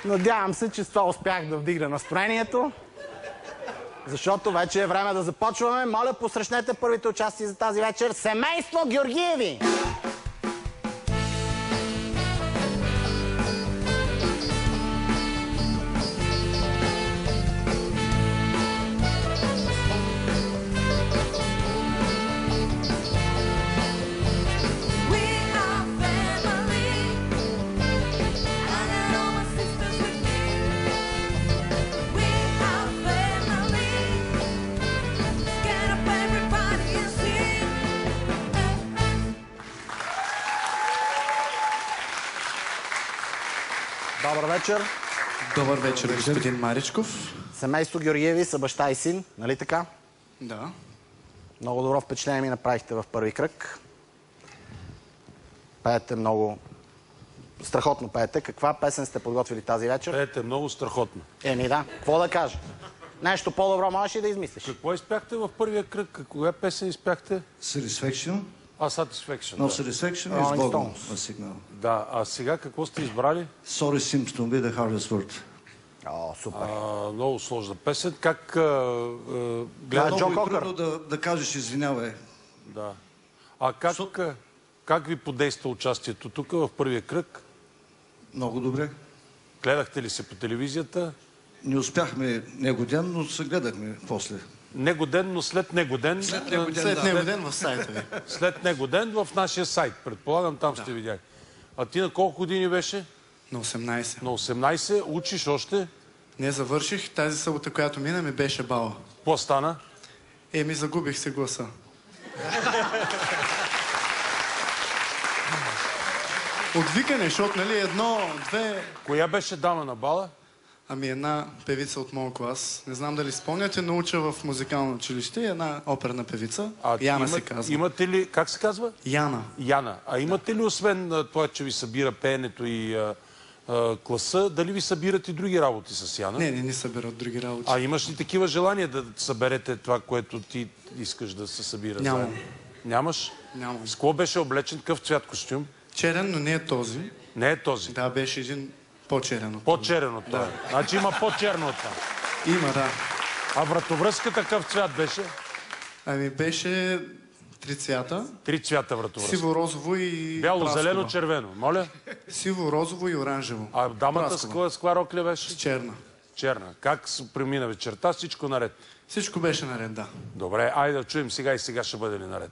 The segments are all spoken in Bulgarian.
Надявам се, че с това успях да вдигна настроението, защото вече е време да започваме. Моля, посрещнете първите участници за тази вечер. Семейство Георгиеви! Добър вечер. Добър вечер, господин Маричков. Семейство Георгиеви са баща и син, нали така? Да. Много добро впечатление ми направихте в първи кръг. Пеете много... Страхотно пеете. Каква песен сте подготвили тази вечер? Пеете много страхотно. Еми да, какво да кажа? Нещо по-добро можеш и да измислиш. Какво изпяхте в първия кръг? Коя песен изпяхте? Satisfaction. Satisfaction. No, да. Satisfaction is Bogo, a signal. Да, а сега какво сте избрали? Sorry seems to be the hardest word. О, супер. Много сложна песен. Как Много Джо е Кокър. трудно да кажеш извинявай. Да. А как ви подейства участието тук в първия кръг? Много добре. Гледахте ли се по телевизията? Не успяхме него ден, но се гледахме после. Него ден, но след него ден. След него ден, След да. него ден в сайта ви. След него ден в нашия сайт. Предполагам, там ще видях. А ти на колко години беше? На 18. На 18. Учиш още? Не завърших. Тази събота, която мина, ми беше бала. Какво стана? Загубих се гласа. Отвикане, защото, нали, едно, две... Коя беше дама на бала? Една певица от моят клас. Не знам дали спомняте, науча в музикално училище една оперна певица. Яна се казва. Имате ли... Как се казва? Яна. Яна. А имате ли, освен това, че ви събира пеенето и класа, дали ви събират и други работи с Яна? Не ни събират други работи. А имаш ли такива желания да съберете това, което ти искаш да се събира? Нямам. заедно? Нямаш? Нямам. С какво беше облечен? Какъв цвят костюм? Черен, но не е този. Не е този. Да, беше един по-черен от това. По-черен от това. Значи има по-черно от това. Има, да. А вратовръзка такъв цвят беше? Беше 3 цвята. 3 цвята вратовръзка. Сиво, розово и Бяло, праскова. зелено, червено. Моля? Сиво, розово и оранжево. А дамата с каква рокля беше? С черна. Черна. Как премина вечерта? Всичко наред? Всичко беше наред, да. Добре, айде да чуем сега и сега ще бъде ли наред.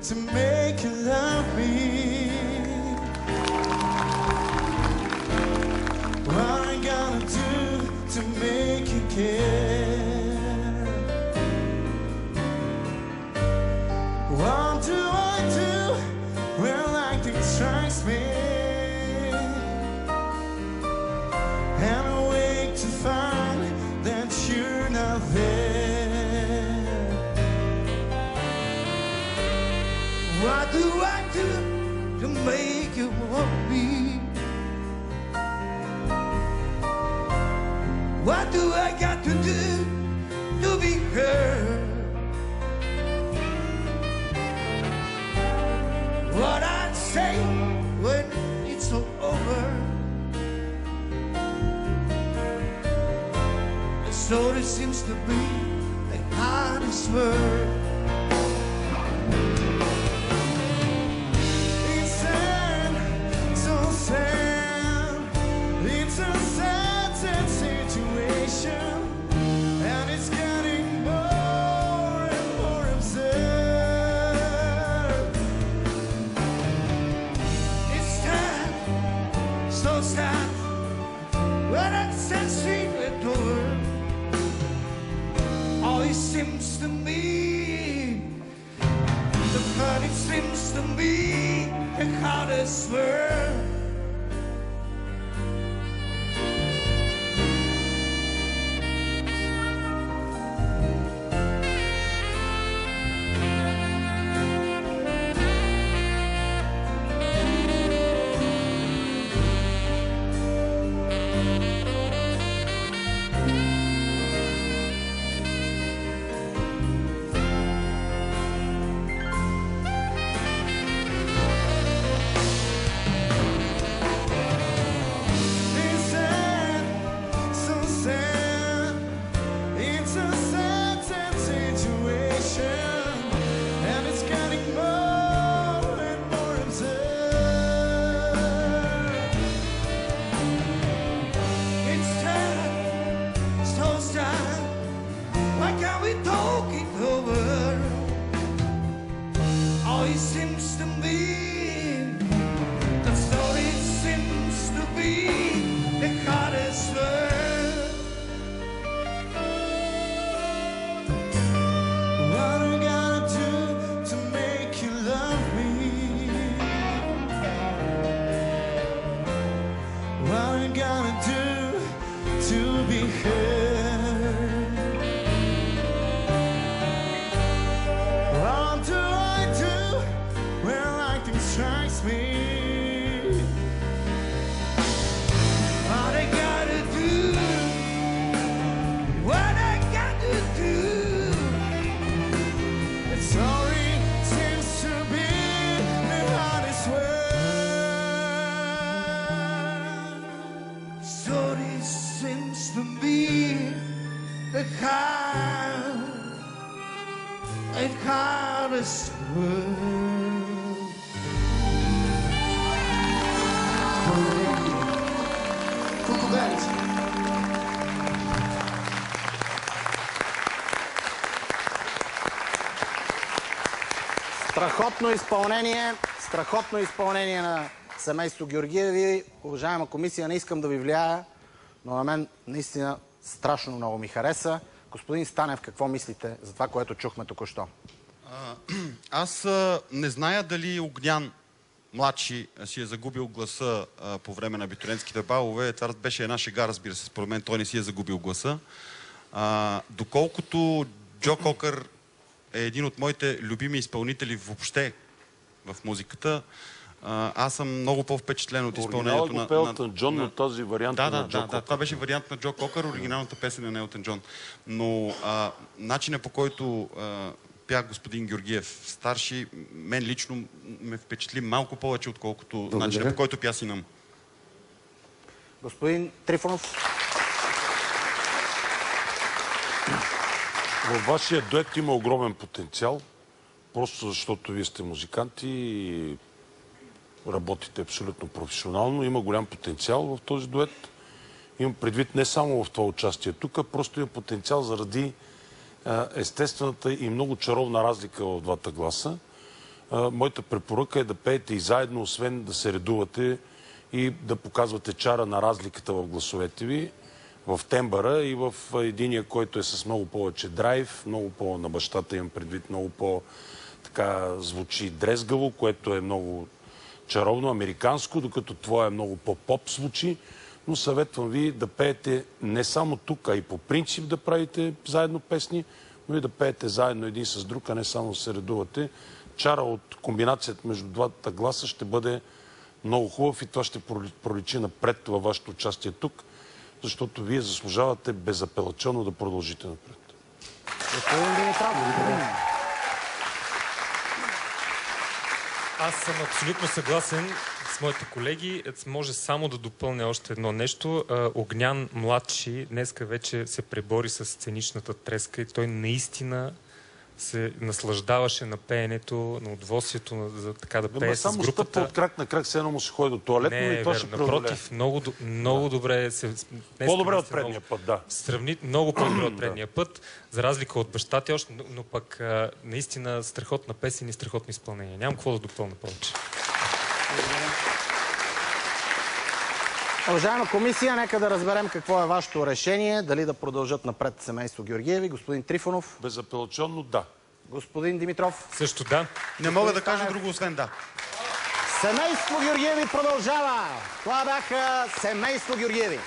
To make you love me, what I'm gonna do to make you care, what do I do when lightning strikes me and I wake to find that you're not there? What do I do to make you want me? What do I got to do to be heard? What I'd say when it's all over. And so this seems to be the hardest word. It's a sad, sad situation, and it's getting more and more absurd. It's sad, so sad, when it's sad street went over. Oh, it seems to me, the fun it seems to me, the hardest word. we talk it over. Oh, it seems to me the story seems to be the hardest word. What I gotta do to make you love me? What I gotta do to be heard? What do I do when lightning strikes me? What I gotta do? What I gotta do? The story seems to be the hardest word. Story seems to be the hardest word. Кукубенци. Страхотно изпълнение на семейство Георгиеви. Уважаема комисия, не искам да ви влияя, но на мен наистина страшно много ми хареса. Господин Станев, какво мислите за това, което чухме току-що? Аз не зная дали Огнян младши си е загубил гласа по време на абитуриентските балове. Това беше една шега, разбира се. Според мен той не си е загубил гласа. Доколкото Джо Кокър е един от моите любими изпълнители въобще в музиката, аз съм много по-впечатлен от изпълнението на... Оригинал го пе Елтън Джон, но този вариант на Джо Кокър. Да, това беше вариант на Джо Кокър, оригиналната песен на Елтън Джон. Но начинът, по който пя господин Георгиев старши, мен лично ме впечатли малко повече, отколкото начинът, по който пя сина му. Господин Трифонов. Във вашия дует има огромен потенциал, просто защото вие сте музиканти и работите абсолютно професионално. Има голям потенциал в този дует. Имам предвид не само в това участие тук, просто има потенциал заради естествената и много чаровна разлика в двата гласа. Моята препоръка е да пеете и заедно, освен да се редувате и да показвате чара на разликата в гласовете ви, в тембъра и в единия, който е с много повече драйв, много по-на бащата имам предвид, много по-така звучи дрезгаво, което е много чаровно, американско, докато твоя е много по-поп звучи. Но съветвам ви да пеете не само тук, а и по принцип да правите заедно песни, но и да пеете заедно един с друг, а не само да се редувате. Чара от комбинацията между двата гласа ще бъде много хубав и това ще проличи напред във вашето участие тук, защото вие заслужавате безапелационно да продължите напред. Господин Димитров. Аз съм абсолютно съгласен с моите колеги. Може само да допълня още едно нещо. Огнян младши днеска вече се пребори с сценичната треска и той наистина се наслаждаваше на пеенето, на удоволствието, за така да пее с групата. Стъпва от крак на крак, все едно му се ходи до туалетно и това ще преодолее. Напротив, много добре се... По-добре от предния път, да. Много по-добре от предния път, за разлика от баща ти още, но пък наистина страхотна песен и страхотно изпълнение. Нямам какво да допълня повече. Уважаема комисия, нека да разберем какво е вашето решение. Дали да продължат напред семейство Георгиеви. Господин Трифонов. Безапелационно да. Господин Димитров. Също да. Не мога да кажа друго, освен да. Семейство Георгиеви продължава. Това бяха семейство Георгиеви.